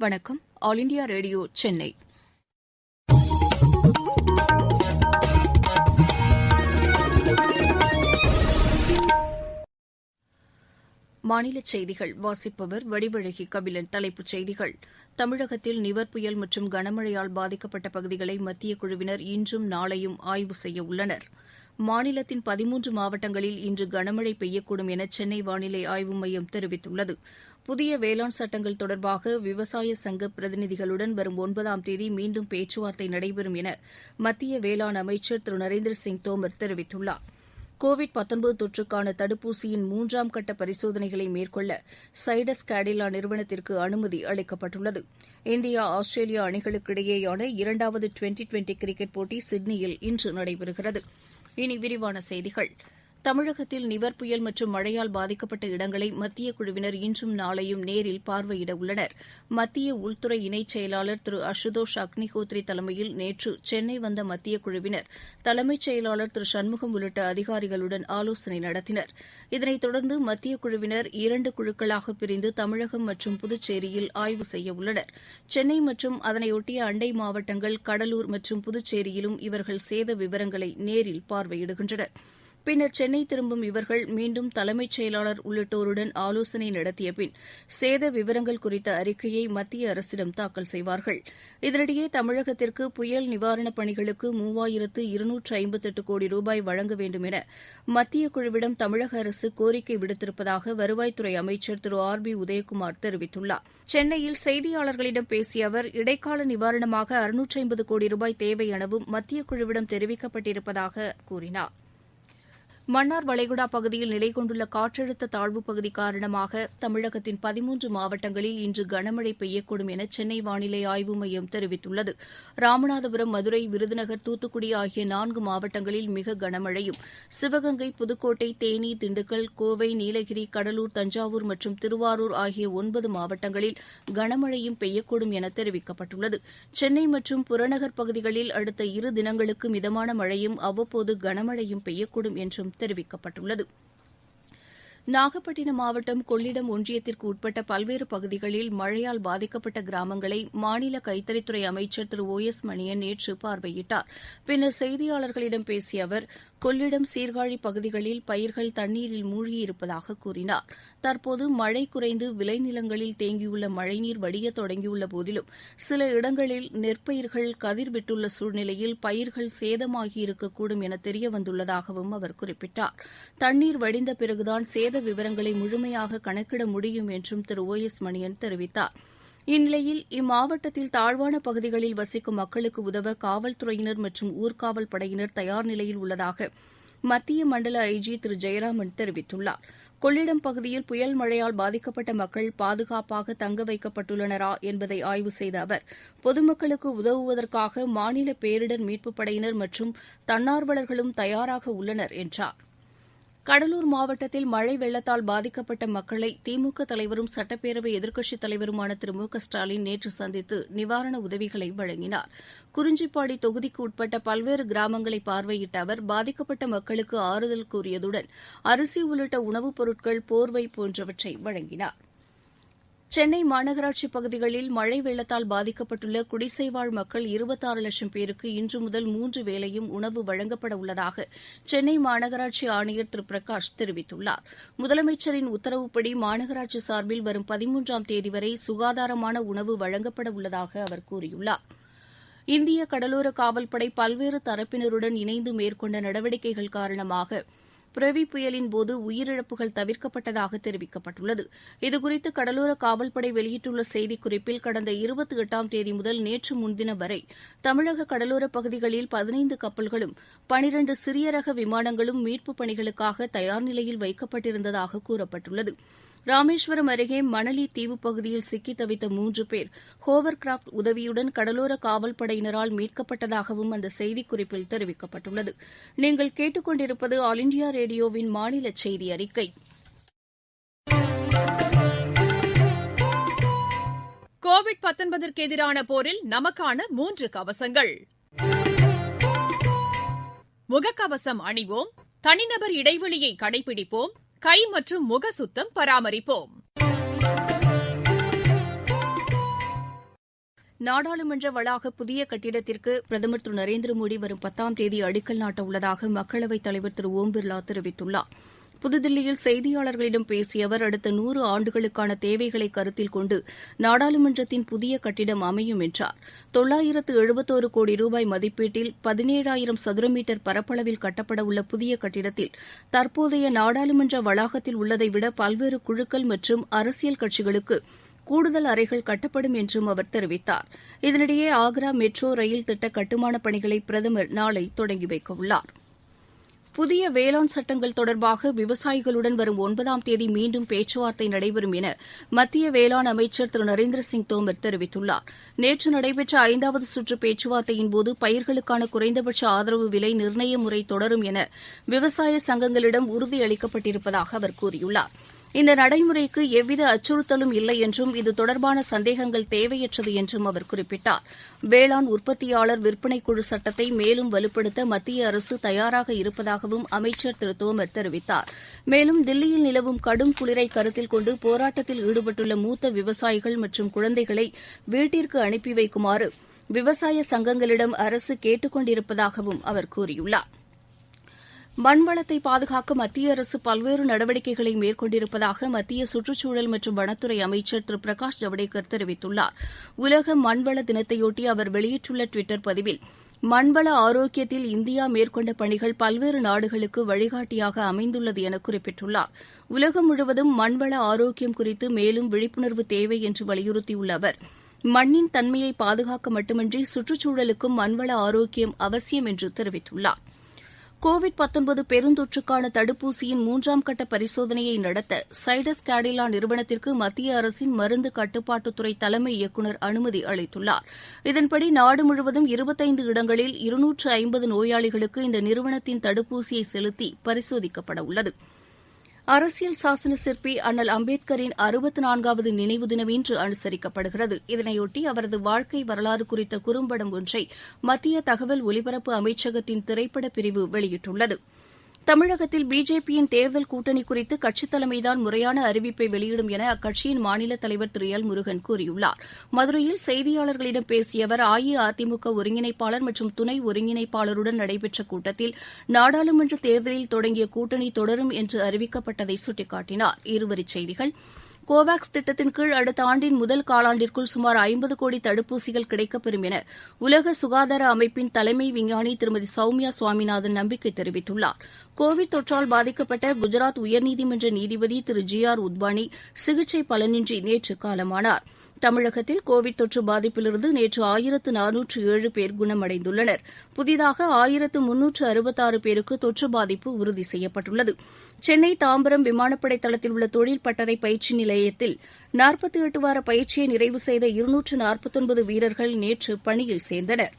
வணக்கம். All India radio Chennai. மாநிலச் செய்திகள் வாசிப்பவர் வடிவழகி கபிலன். தலைப்புச் செய்திகள்: தமிழகத்தில் நிவர் புயல் மற்றும் கனமழையால் பாதிக்கப்பட்ட பகுதிகளை மத்திய குழுவினர் இன்றும் நாளையும் ஆய்வு செய்ய உள்ளனர். மாநிலத்தின் 13 மாவட்டங்களில் இன்று கனமழை பெய்யக்கூடும் என சென்னை வானிலை ஆய்வு மையம் தெரிவித்துள்ளது. புதிய வேளாண் சட்டங்கள் தொடர்பாக விவசாய சங்க பிரதிநிதிகளுடன் வரும் 9ஆம் தேதி மீண்டும் பேச்சுவார்த்தை நடைபெறும் என மத்திய வேளாண் அமைச்சர் திரு நரேந்திர சிங் தோமர் தெரிவித்துள்ளார். கோவிட்-19 தொற்றுக்கான தடுப்பூசியின் 3ஆம் கட்ட பரிசோதனைகளை மேற்கொள்ள சைடஸ் கேடிலா நிறுவனத்திற்கு அனுமதி அளிக்கப்பட்டுள்ளது. இந்தியா ஆஸ்திரேலியா அணிகளுக்கிடையேயான 2வது டுவெண்டி கிரிக்கெட் போட்டி சிட்னியில் இன்று நடைபெறுகிறது. இனி விரிவான செய்திகள். தமிழகத்தில் நிவர் புயல் மற்றும் மழையால் பாதிக்கப்பட்ட இடங்களை மத்திய குழுவினர் இன்றும் நாளையும் நேரில் பார்வையிட உள்ளனர். மத்திய உள்துறை இணைச் செயலாளர் திரு அசுதோஷ் அக்னிஹோத்ரி தலைமையில் நேற்று சென்னை வந்த மத்திய குழுவினர் தலைமைச் செயலாளர் திரு சண்முகம் உள்ளிட்ட அதிகாரிகளுடன் ஆலோசனை நடத்தினர். இதனைத் தொடர்ந்து மத்திய குழுவினர் 2 குழுக்களாக பிரிந்து தமிழகம் மற்றும் புதுச்சேரியில் ஆய்வு செய்ய உள்ளனர். சென்னை மற்றும் அதனையொட்டிய அண்டை மாவட்டங்கள் கடலூர் மற்றும் புதுச்சேரியிலும் இவர்கள் சேத விவரங்களை நேரில் பார்வையிடுகின்றனர். பின்னர் சென்னை திரும்பும் இவர்கள் மீண்டும் தலைமைச் செயலாளர் உள்ளிட்டோருடன் ஆலோசனை நடத்திய பின் சேத விவரங்கள் குறித்த அறிக்கையை மத்திய அரசிடம் தாக்கல் செய்வார்கள். இதனிடையே தமிழகத்திற்கு புயல் நிவாரணப் பணிகளுக்கு 3258 கோடி ரூபாய் வழங்க வேண்டும் என மத்திய குழுவிடம் தமிழக அரசு கோரிக்கை விடுத்திருப்பதாக வருவாய்த்துறை அமைச்சர் திரு RB உதயகுமார் தெரிவித்துள்ளார். சென்னையில் செய்தியாளர்களிடம் பேசிய அவர், இடைக்கால நிவாரணமாக 650 கோடி ரூபாய் தேவை எனவும் மத்திய குழுவிடம் தெரிவிக்கப்பட்டிருப்பதாக கூறினார். மன்னார் வளைகுடா பகுதியில் நிலை கொண்டுள்ள காற்றழுத்த தாழ்வுப் பகுதி காரணமாக தமிழகத்தின் 13 மாவட்டங்களில் இன்று கனமழை பெய்யக்கூடும் என சென்னை வானிலை ஆய்வு மையம் தெரிவித்துள்ளது. ராமநாதபுரம், மதுரை, விருதுநகர், தூத்துக்குடி ஆகிய 4 மாவட்டங்களில் மிக கனமழையும், சிவகங்கை, புதுக்கோட்டை, தேனி, திண்டுக்கல், கோவை, நீலகிரி, கடலூர், தஞ்சாவூர் மற்றும் திருவாரூர் ஆகிய 9 மாவட்டங்களில் கனமழையும் பெய்யக்கூடும் என தெரிவிக்கப்பட்டுள்ளது. சென்னை மற்றும் புறநகர் பகுதிகளில் அடுத்த 2 தினங்களுக்கு மிதமான மழையும் அவ்வப்போது கனமழையும் பெய்யக்கூடும் என்றும் தெரிவிக்கப்பட்டுள்ளது. நாகப்பட்டினம் மாவட்டம் கொள்ளிடம் ஒன்றியத்திற்கு உட்பட்ட பல்வேறு பகுதிகளில் மழையால் பாதிக்கப்பட்ட கிராமங்களை மாநில கைத்தறித்துறை அமைச்சர் திரு OS மணியன் நேற்று பார்வையிட்டார். பின்னர் செய்தியாளர்களிடம் பேசிய அவர், கொள்ளிடம், சீர்காழி பகுதிகளில் பயிர்கள் தண்ணீரில் மூழ்கியிருப்பதாக கூறினார். தற்போது மழை குறைந்து விளைநிலங்களில் தேங்கியுள்ள மழைநீர் வடிய தொடங்கியுள்ள போதிலும் சில இடங்களில் நெற்பயிர்கள் கதிர் விட்டுள்ள சூழ்நிலையில் பயிர்கள் சேதமாகியிருக்கக்கூடும் என தெரியவந்துள்ளதாகவும் அவர் குறிப்பிட்டார். தண்ணீர் வடிந்த பிறகுதான் சேத விவரங்களை முழுமையாக கணக்கிட முடியும் என்றும் திரு OS மணியன் தெரிவித்தார். இந்நிலையில் இம்மாவட்டத்தில் தாழ்வான பகுதிகளில் வசிக்கும் மக்களுக்கு உதவ காவல்துறையினர் மற்றும் ஊர்காவல் படையினர் தயார் நிலையில் உள்ளதாக மத்திய மண்டல IG திரு ஜெயராமன் தெரிவித்துள்ளார். கொள்ளிடம் பகுதியில் புயல் மழையால் பாதிக்கப்பட்ட மக்கள் பாதுகாப்பாக தங்க வைக்கப்பட்டுள்ளனரா என்பதை ஆய்வு செய்த அவர், பொதுமக்களுக்கு உதவுவதற்காக மாநில பேரிடர் மீட்புப் படையினர் மற்றும் தன்னார்வலர்களும் தயாராக உள்ளனர் என்றார். கடலூர் மாவட்டத்தில் மழை வெள்ளத்தால் பாதிக்கப்பட்ட மக்களை திமுக தலைவரும் சட்டப்பேரவை எதிர்க்கட்சித் தலைவருமான திரு மு க ஸ்டாலின் நேற்று சந்தித்து நிவாரண உதவிகளை வழங்கினார். குறிஞ்சிப்பாடி தொகுதிக்கு உட்பட்ட பல்வேறு கிராமங்களை பார்வையிட்ட அவர் பாதிக்கப்பட்ட மக்களுக்கு ஆறுதல் கூறியதுடன் அரிசி உள்ளிட்ட உணவுப் பொருட்கள், போர்வை போன்றவற்றை வழங்கினார். சென்னை மாநகராட்சி பகுதிகளில் மழை வெள்ளத்தால் பாதிக்கப்பட்டுள்ள குடிசைவாழ் மக்கள் 26 லட்சம் பேருக்கு இன்று முதல் 3 வேளையும் உணவு வழங்கப்பட உள்ளதாக சென்னை மாநகராட்சி ஆணையர் திரு பிரகாஷ் தெரிவித்துள்ளார். முதலமைச்சரின் உத்தரவுப்படி மாநகராட்சி சார்பில் வரும் 13ஆம் தேதி வரை சுகாதாரமான உணவு வழங்கப்பட உள்ளதாக அவர் கூறியுள்ளார். இந்திய கடலோர காவல்படை பல்வேறு தரப்பினருடன் இணைந்து மேற்கொண்ட நடவடிக்கைகள் காரணமாக புரெவி புயலின் போது உயிரிழப்புகள் தவிர்க்கப்பட்டதாக தெரிவிக்கப்பட்டுள்ளது. இதுகுறித்து கடலோர காவல்படை வெளியிட்டுள்ள செய்திக்குறிப்பில், கடந்த 28ஆம் தேதி முதல் நேற்று முன்தினம் வரை தமிழக கடலோரப் பகுதிகளில் 15 கப்பல்களும் 12 சிறிய ரக விமானங்களும் மீட்புப் பணிகளுக்காக தயார் நிலையில் வைக்கப்பட்டிருந்ததாக கூறப்பட்டுள்ளது. ராமேஸ்வரம் அருகே மணலி தீவுப் பகுதியில் சிக்கித் தவித்த 3 பேர் ஹோவர் கிராப்ட் உதவியுடன் கடலோர காவல்படையினரால் மீட்கப்பட்டதாகவும் அந்த செய்திக்குறிப்பில் தெரிவிக்கப்பட்டுள்ளது. நீங்கள் கேட்டுக்கொண்டிருப்பது ஆல் இண்டியா ரேடியோவின் மாநில செய்தி அறிக்கை. கோவிட்-19ற்கு எதிரான போரில் நமக்கான 3 கவசங்கள். முகக்கவசம் அணிவோம், தனிநபர் இடைவெளியை கடைபிடிப்போம், கை மற்றும் முக சுத்தம் பராமரிப்போம். நாடாளுமன்ற வளாக புதிய கட்டிடத்திற்கு பிரதமர் திரு நரேந்திர மோடி வரும் 10ஆம் தேதி அடிக்கல் நாட்ட உள்ளதாக மக்களவைத் தலைவர் திரு ஓம் பிர்லா தெரிவித்துள்ளார். புதுதில்லியில் செய்தியாளர்களிடம் பேசிய அவர் அடுத்த 100 ஆண்டுகளுக்கான தேவைகளை கருத்தில் கொண்டு நாடாளுமன்றத்தின் புதிய கட்டிடம் அமையும் என்றார். 971 கோடி ரூபாய் மதிப்பீட்டில் 17,000 சதுர மீட்டர் பரப்பளவில் கட்டப்பட உள்ள புதிய கட்டிடத்தில் தற்போதைய நாடாளுமன்ற வளாகத்தில் உள்ளதை விட பல்வேறு குழுக்கள் மற்றும் அரசியல் கட்சிகளுக்கு கூடுதல் அறைகள் கட்டப்படும் என்றும் அவர் தெரிவித்தார். இதனிடையே ஆக்ரா மெட்ரோ ரயில் திட்ட கட்டுமானப் பணிகளை பிரதமர் நாளை தொடங்கி வைக்கவுள்ளார். புதிய வேளாண் சட்டங்கள் தொடர்பாக விவசாயிகளுடன் வரும் 9ஆம் தேதி மீண்டும் பேச்சுவார்த்தை நடைபெறும் என மத்திய வேளாண் அமைச்சர் திரு நரேந்திர சிங் தோமர் தெரிவித்துள்ளார். நேற்று நடைபெற்ற 5வது சுற்று பேச்சுவார்த்தையின்போது பயிர்களுக்கான குறைந்தபட்ச ஆதரவு விலை நிர்ணய முறை தொடரும் என விவசாய சங்கங்களிடம் உறுதியளிக்கப்பட்டிருப்பதாக அவர் கூறியுள்ளார். இந்த நடைமுறைக்கு எவ்வித அச்சுறுத்தலும் இல்லை என்றும் இது தொடர்பான சந்தேகங்கள் தேவையற்றது என்றும் அவர் குறிப்பிட்டார். வேளாண் உற்பத்தியாளர் விற்பனை குழு சட்டத்தை மேலும் வலுப்படுத்த மத்திய அரசு தயாராக இருப்பதாகவும் அமைச்சர் திரு தோமர் தெரிவித்தார். மேலும் தில்லியில் நிலவும் கடும் குளிரை கருத்தில் கொண்டு போராட்டத்தில் ஈடுபட்டுள்ள மூத்த விவசாயிகள் மற்றும் குழந்தைகளை வீட்டிற்கு அனுப்பி வைக்குமாறு விவசாய சங்கங்களிடம் அரசு கேட்டுக் கொண்டிருப்பதாகவும் அவர் கூறியுள்ளார். மண்வளத்தை பாதுகாக்க மத்திய அரசு பல்வேறு நடவடிக்கைகளை மேற்கொண்டிருப்பதாக மத்திய சுற்றுச்சூழல் மற்றும் வனத்துறை அமைச்சர் திரு பிரகாஷ் ஜவடேகர் தெரிவித்துள்ளார். உலக மண்வள தினத்தையொட்டி அவர் வெளியிட்டுள்ள டுவிட்டர் பதிவில் மண்வள ஆரோக்கியத்தில் இந்தியா மேற்கொண்ட பணிகள் பல்வேறு நாடுகளுக்கு வழிகாட்டியாக அமைந்துள்ளது என குறிப்பிட்டுள்ளார். உலகம் முழுவதும் மண்வள ஆரோக்கியம் குறித்து மேலும் விழிப்புணர்வு தேவை என்று வலியுறுத்தியுள்ள அவர் மண்ணின் தன்மையை பாதுகாக்க மட்டுமின்றி சுற்றுச்சூழலுக்கும் மண்வள ஆரோக்கியம் அவசியம் என்று தெரிவித்துள்ளார். கோவிட்-19 பெருந்தொற்றுக்கான தடுப்பூசியின் 3ஆம் கட்ட பரிசோதனையை நடத்த சைடஸ் கேடிலா நிறுவனத்திற்கு மத்திய அரசின் மருந்து கட்டுப்பாட்டுத்துறை தலைமை இயக்குநர் அனுமதி அளித்துள்ளார். இதன்படி நாடு முழுவதும் 25 இடங்களில் 250 நோயாளிகளுக்கு இந்த நிறுவனத்தின் தடுப்பூசியை செலுத்தி பரிசோதிக்கப்பட உள்ளது. அரசியல் சாசன சிற்பி அண்ணல் அம்பேத்கரின் 64வது நினைவு தினம் இன்று அனுசரிக்கப்படுகிறது. இதனையொட்டி அவரது வாழ்க்கை வரலாறு குறித்த குறும்படம் ஒன்றை மத்திய தகவல் ஒலிபரப்பு அமைச்சகத்தின் திரைப்பட பிரிவு வெளியிட்டுள்ளது. தமிழகத்தில் பிஜேபியின் தேர்தல் கூட்டணி குறித்து கட்சித் தலைமைதான் முறையான அறிவிப்பை வெளியிடும் என அக்கட்சியின் மாநில தலைவர் திரு எல் முருகன் கூறியுள்ளார். மதுரையில் செய்தியாளர்களிடம் பேசிய அவர் அஇஅதிமுக ஒருங்கிணைப்பாளர் மற்றும் துணை ஒருங்கிணைப்பாளருடன் நடைபெற்ற கூட்டத்தில் நாடாளுமன்ற தேர்தலில் தொடங்கிய கூட்டணி தொடரும் என்று அறிவிக்கப்பட்டதை சுட்டிக்காட்டினார். இருவரிச் செய்திகள்: கோவாக்ஸ் திட்டத்தின் கீழ் அடுத்த ஆண்டின் முதல் காலாண்டிற்குள் சுமார் 50 கோடி தடுப்பூசிகள் கிடைக்கப்பெறும் என உலக சுகாதார அமைப்பின் தலைமை விஞ்ஞானி திருமதி சௌமியா சுவாமிநாதன் நம்பிக்கை தெரிவித்துள்ளார். கோவிட் தொற்றால் பாதிக்கப்பட்ட குஜராத் உயர்நீதிமன்ற நீதிபதி திரு ஜி ஆர் உத்வானி சிகிச்சை பலனின்றி நேற்று காலமானார். தமிழகத்தில் கோவிட் தொற்று பாதிப்பிலிருந்து நேற்று 1407 பேர் குணமடைந்துள்ளனர். புதிதாக 1366 பேருக்கு தொற்று பாதிப்பு உறுதி செய்யப்பட்டுள்ளது. சென்னை தாம்பரம் விமானப்படை தளத்தில் உள்ள தொழில் பட்டறை பயிற்சி நிலையத்தில் 48 வார பயிற்சியை நிறைவு செய்த 249 வீரர்கள் நேற்று பணியில் சேர்ந்தனர்.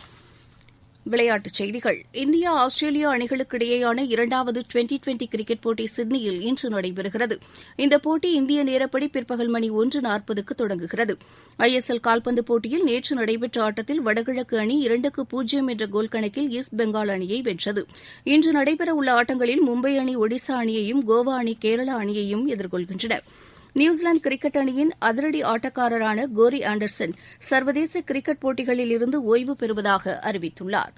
விளையாட்டுச் செய்திகள்: இந்தியா ஆஸ்திரேலியா அணிகளுக்கு இடையேயான 2வது டுவெண்டி கிரிக்கெட் போட்டி சிட்னியில் இன்று நடைபெறுகிறது. இந்த போட்டி இந்திய நேரப்படி பிற்பகல் மணி 1:40க்கு தொடங்குகிறது. ஐஎஸ்எல் கால்பந்து போட்டியில் நேற்று நடைபெற்ற ஆட்டத்தில் வடகிழக்கு அணி 2-0 என்ற கோல் கணக்கில் ஈஸ்ட் பெங்கால் அணியை வென்றது. இன்று நடைபெறவுள்ள ஆட்டங்களில் மும்பை அணி ஒடிசா அணியையும், கோவா அணி கேரளா அணியையும் எதிர்கொள்கின்றன. நியூசிலாந்து கிரிக்கெட் அணியின் அதிரடி ஆட்டக்காரரான கோரி ஆண்டர்சன் சர்வதேச கிரிக்கெட் போட்டிகளில் இருந்து ஓய்வு பெறுவதாக அறிவித்துள்ளார்.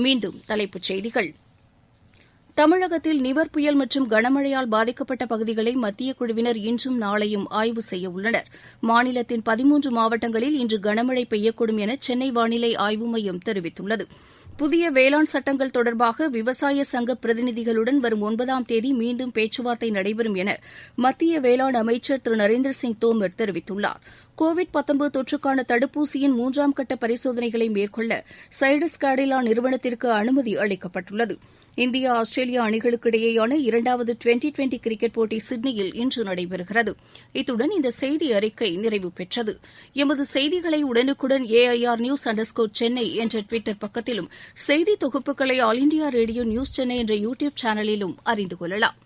மீண்டும் தலைப்புச் செய்திகள்: தமிழகத்தில் நிவர் புயல் மற்றும் கனமழையால் பாதிக்கப்பட்ட பகுதிகளை மத்திய குழுவினர் இன்றும் நாளையும் ஆய்வு செய்ய உள்ளனர். மாநிலத்தின் 13 மாவட்டங்களில் இன்று கனமழை பெய்யக்கூடும் என சென்னை வானிலை ஆய்வு மையம் தெரிவித்துள்ளது. புதிய வேளாண் சட்டங்கள் தொடர்பாக விவசாய சங்க பிரதிநிதிகளுடன் வரும் 9ஆம் தேதி மீண்டும் பேச்சுவார்த்தை நடைபெறும் என மத்திய வேளாண் அமைச்சர் திரு நரேந்திர சிங் தோமர் தெரிவித்துள்ளார். கோவிட்-19 தொற்றுக்கான தடுப்பூசியின் 3ஆம் கட்ட பரிசோதனைகளை மேற்கொள்ள சைடஸ் கேடிலா நிறுவனத்திற்கு அனுமதி அளிக்கப்பட்டுள்ளது. இந்தியா ஆஸ்திரேலியா அணிகளுக்கு இடையேயான 2வது டுவெண்டி கிரிக்கெட் போட்டி சிட்னியில் இன்று நடைபெறுகிறது. இத்துடன் இந்த செய்தி அறிக்கை நிறைவு பெற்றது. எமது செய்திகளை உடனுக்குடன் AIR_News_Chennai என்ற டுவிட்டர் பக்கத்திலும், செய்தி தொகுப்புகளை all India radio news Chennai என்ற யூடியூப் சேனலிலும் அறிந்து கொள்ளலாம்.